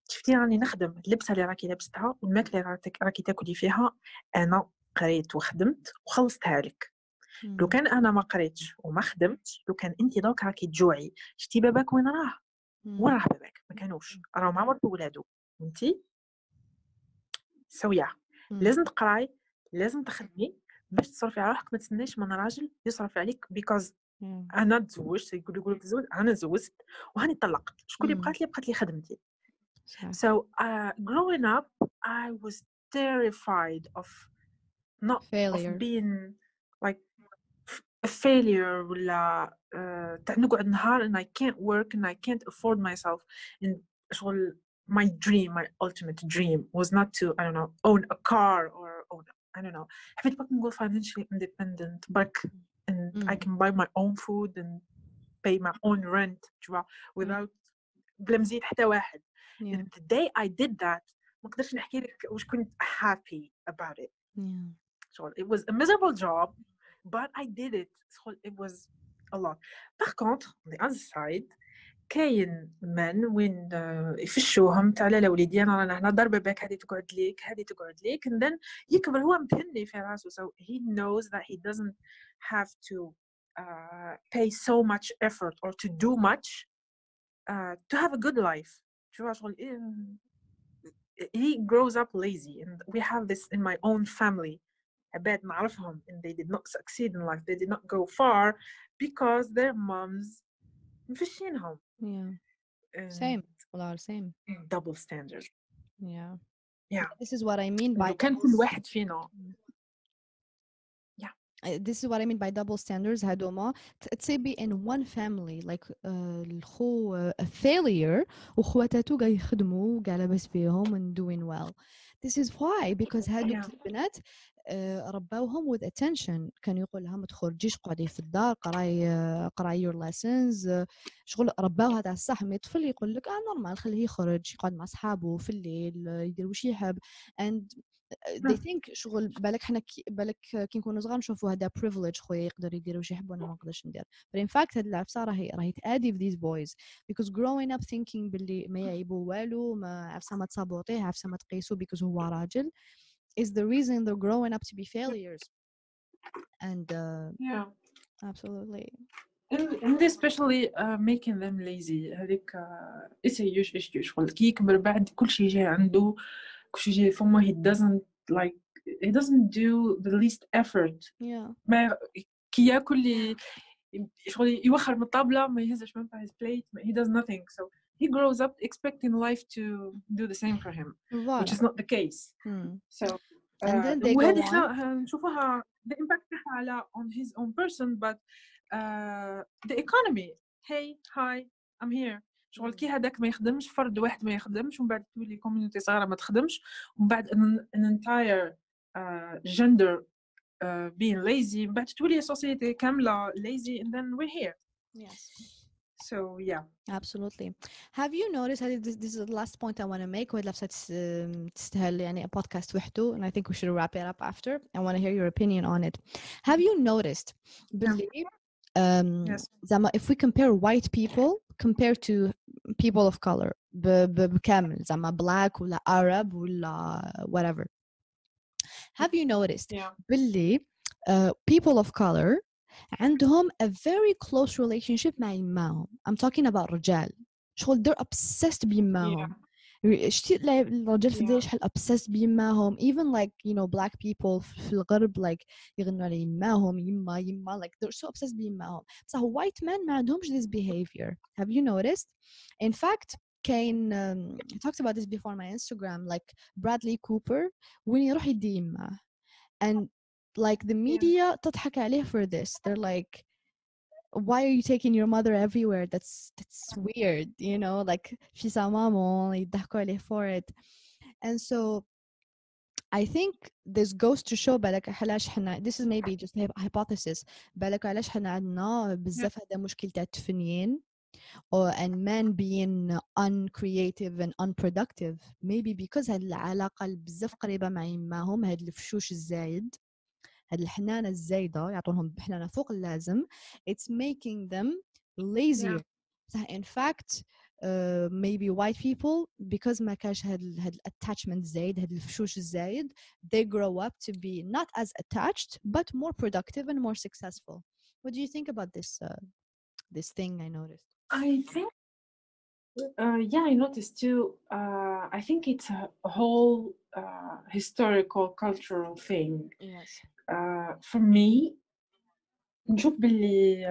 شفتي راني نخدم, اللبسه اللي راكي لابستها والماكله اللي راكي تاكلي فيها انا قريت وخدمت وخلصتها لك. لو كان انا ما قريتش وما خدمتش, لو كان انت دوك راكي تجوعي, شتي باباك وين راه؟ وين راه باباك؟ ما كانوش, راه مع مرته وولادو, انتي سويه. لازم تقراي, لازم تخدمي باش تصرفي على روحك, ما تستناش من راجل يصرف عليك. because انا تزوجت, يقولوا تزوج, انا تزوجت وهاني طلقت, شكون اللي بقات لي خدمتي. so growing up I was terrified of being like a failure ولا تاع نقعد نهار and I can't work and I can't afford myself. and شغل my dream, my ultimate dream was not to, I don't know, own a car or own, I don't know, حبيت بقى نقول financially independent back and I can buy my own food and pay my own rent without بلا مزيد حتى واحد. and the day I did that ما قدرتش نحكي لك واش كنت happy about it. so it was a miserable job but I did it. so it was a lot. par contre on the other side كاين من وين يفشوهم تاع لا وليدي انا رانا هنا ضربه باك, هذه تقعد ليك and then يكبر هو متهني في راسه. so he knows that he doesn't have to pay so much effort or to do much to have a good life. he grows up lazy, and we have this in my own family. عباد نعرفهم and they did not succeed in life, they did not go far because their moms مفشينهم. same. same double standard. This is what I mean by كان كل واحد فينا this is what I mean by double standards. هادوما تسيبي in one family like الخو a failure وخواتاتو قاعد يخدموا وقاعد لاباس بيهم and doing well. this is why because هادو البنات رباوهم with attention. كانوا يقول لها ما تخرجيش, قعدي في الدار, قراي your lessons. شغل رباوها تاع الصح. مي طفل يقول لك نورمال خليه يخرج يقعد مع اصحابه في الليل يدير واش يحب and they think شغل بالك حنا بالك كي نكونوا صغار نشوفوا هذا privilege خويا يقدر يدير واش يحب وانا ما نقدرش ندير. but in fact هاد العفسه راهي تأدي في these boys because growing up thinking باللي ما يعيبوا والو, ما عفسه ما تصابوطيه, عفسه ما تقيسوا because هو راجل is the reason they're growing up to be failures. and absolutely and especially making them lazy. هذيك إيش شغل كي يكبر بعد كل شيء جاي عنده, كل شيء جاي فما, he doesn't do the least effort. yeah ما كي ياكل شغل يوخر من الطابلة ما يهزش من his plate he does nothing so he grows up expecting life to do the same for him which is not the case so and then they go وهذه on احنا نشوفوها the impact تاعها على on his own person but the economy hey hi I'm here شغل كي هذاك ما يخدمش فرد واحد ما يخدمش ومن بعد تولي كوميونيتي صغيره ما تخدمش ومن بعد an entire gender being lazy من بعد تولي society كامله lazy and then we're here yes so yeah absolutely have you noticed this is the last point I want to make وهاد لابسة تستاهل يعني a podcast وحده and I think we should wrap it up after I want to hear your opinion on it have you noticed باللي yes. زعما if we compare white people compared to people of color بكامل زعما black ولا Arab ولا whatever have you noticed باللي people of color عندهم a very close relationship مع يماهم I'm talking about رجال شغل they're obsessed بيماهم شتي الرجال في الجزائر شحال obsessed بيماهم even like you know black people في الغرب like يغنوا على يماهم يما like they're so obsessed بيماهم بصح white men ما عندهمش this behavior have you noticed in fact كاين I talked about this before on my Instagram like Bradley Cooper وين يروح يدي يماه and like the media تضحك عليه for this they're like why are you taking your mother everywhere that's weird you know like في سامامو يضحكوا عليه for it and so I think this goes to show بالك علاش حنا this is maybe just a hypothesis بالك علاش حنا عندنا بزاف هذا مشكل تاع التفنيين and men being uncreative and unproductive maybe because هاد العلاقة بزاف قريبة مع يماهم هاد الفشوش الزايد هاد الحنانة الزايدة يعطونهم حنانة فوق اللازم it's making them lazier in fact maybe white people because ما كاش هاد attachment زايد هاد الفشوش الزايد they grow up to be not as attached but more productive and more successful what do you think about this thing I noticed I think I noticed too I think it's a whole historical cultural thing yes for me نشوف باللي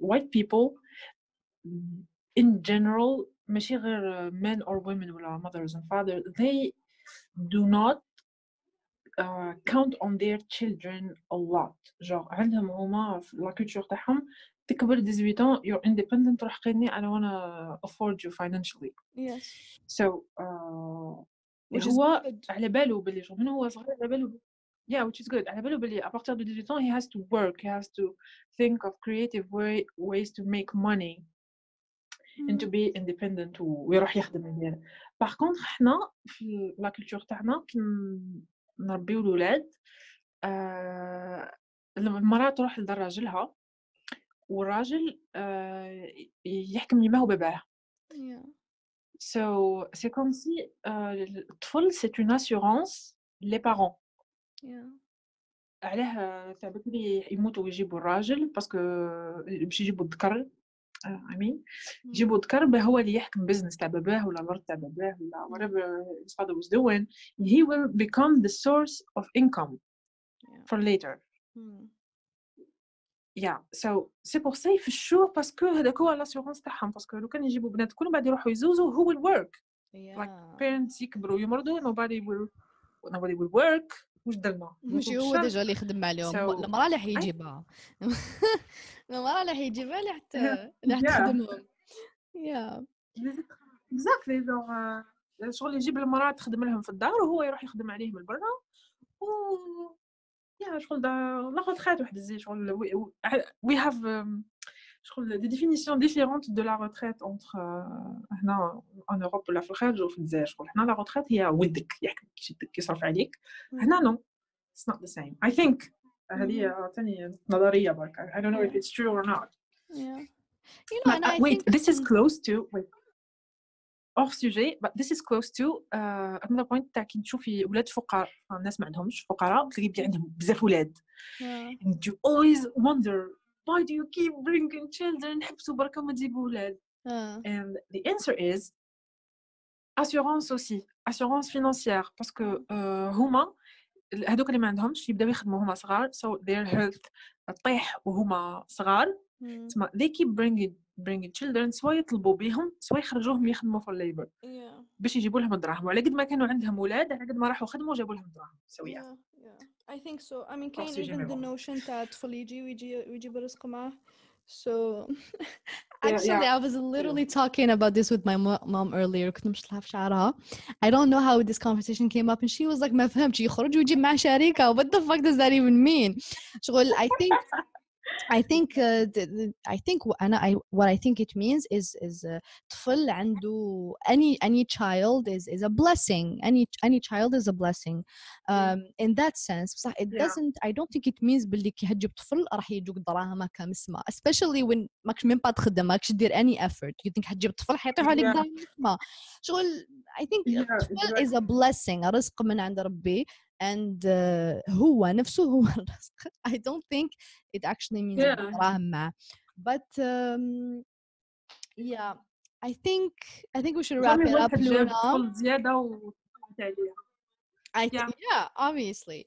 white people in general ماشي غير men or women ولا mothers and fathers they do not count on their children a lot genre عندهم هما في la culture تاعهم تكبر 18 ans you're independent تروح قيني I don't wanna afford you financially yes so هو على باله باللي من هو صغير على باله which is good على باله باللي à partir de 18 ans he has to work he has to think of creative ways to make money and to be independent ويروح يخدم يعني par contre احنا في la culture تاعنا كي نربيو الولاد المرأة تروح لدار راجلها والراجل يحكم يماه وباباه so c'est comme si الطفل c'est une assurance les parents علاه ثابت لي يموتوا ويجيبوا الراجل باسكو باش يجيبوا الذكر I mean يجيبوا الذكر هو اللي يحكم بزنس تاع باباه ولا الارض تاع باباه ولا whatever his father was doing he will become the source of income for later so c'est pour ça يفشوه باسكو هذاك هو l'assurance تاعهم باسكو لو كان يجيبوا بنات كلهم بعد يروحوا يزوزوا who will work like parents يكبروا يمرضوا nobody will work واش درنا ماشي هو ديجا اللي يخدم عليهم المرأة اللي حيجيبها المرأة اللي حيجيبها اللي حتخدمهم exactly شغل يجيب المرأة تخدم لهم في الدار وهو يروح يخدم عليهم البرا و شغل لا retraite واحد الزي شغل we have شغل des définitions différentes de la retraite entre هنا en Europe ولا في الخارج وفي الجزائر شغل هنا la retraite هي ولدك يحكمك يشدك يصرف عليك هنا no it's not the same I think هذه ثاني نظرية برك I don't know if it's true or not you know, and I wait think this is close to hors sujet but this is close to another point تاع كي تشوفي ولاد فقراء الناس ما عندهمش فقراء تلاقي عندهم بزاف ولاد and you always wonder why do you keep bringing children حبسوا بركة ما تجيبوا ولاد and the answer is assurance aussi assurance financière parce que هما هذوك اللي ما عندهمش يبداو يخدموا هما صغار so their health تطيح وهما صغار تسمى they keep bringing children سوا يطلبوا بيهم سوا يخرجوهم يخدموا في الليبر باش يجيبوا لهم الدراهم، وعلى قد ما كانوا عندهم اولاد على قد ما راحوا خدموا جابوا لهم الدراهم سويا. I think so. I mean كاين even the notion تاع الطفل يجي ويجيب الرزق معاه. So actually I was literally talking about this with my mom earlier. كنت مش لها في شعرها. I don't know how this conversation came up and she was like ما فهمتش يخرج ويجيب معاه شريكة. What the fuck does that even mean? شغل I think what I think it means is طفل عنده any child is a blessing. Any child is a blessing. In that sense بصح it doesn't I don't think it means باللي كي هتجيب طفل راح يجوك دراهم كمسمى, especially when ماكش من بعد تخدم ماكش دير any effort. You think هتجيب طفل حيطيح عليك دراهم مسمى. شغل I think طفل is a blessing, رزق من عند ربي. And هو نفسه هو الرزق. I don't think it actually means دراهم معه. But yeah, I think we should wrap it up, Luna. Yeah, obviously.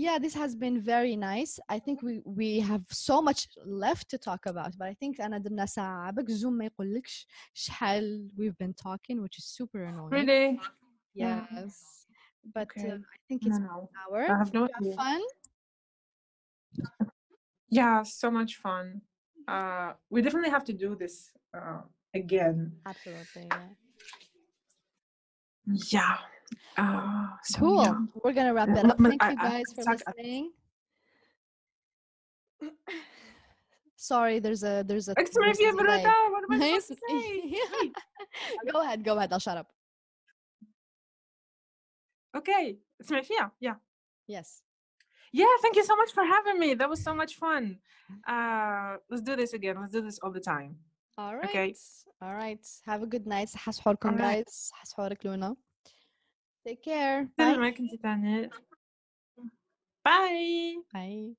Yeah, this has been very nice. I think we have so much left to talk about, but I think أنا درنا ساعة بك زوم ما يقولكش شحال we've been talking, which is super annoying. Really? Yes. But okay. I think it's an hour. I have no idea. Fun? Yeah, so much fun. We definitely have to do this again. Absolutely. Yeah. So cool. Yeah. We're gonna wrap it up. Thank you guys for listening. Sorry, there's a delay. What am I supposed to say? Go ahead. I'll shut up. Okay. اسمعي فيها. Yeah. Yes. Yeah, thank you so much for having me. That was so much fun. Let's do this again. Let's do this all the time. All right. Okay. All right. Have a good night. حسحوركم guys. حسحورك لونا. Take care. Bye. Bye. Bye.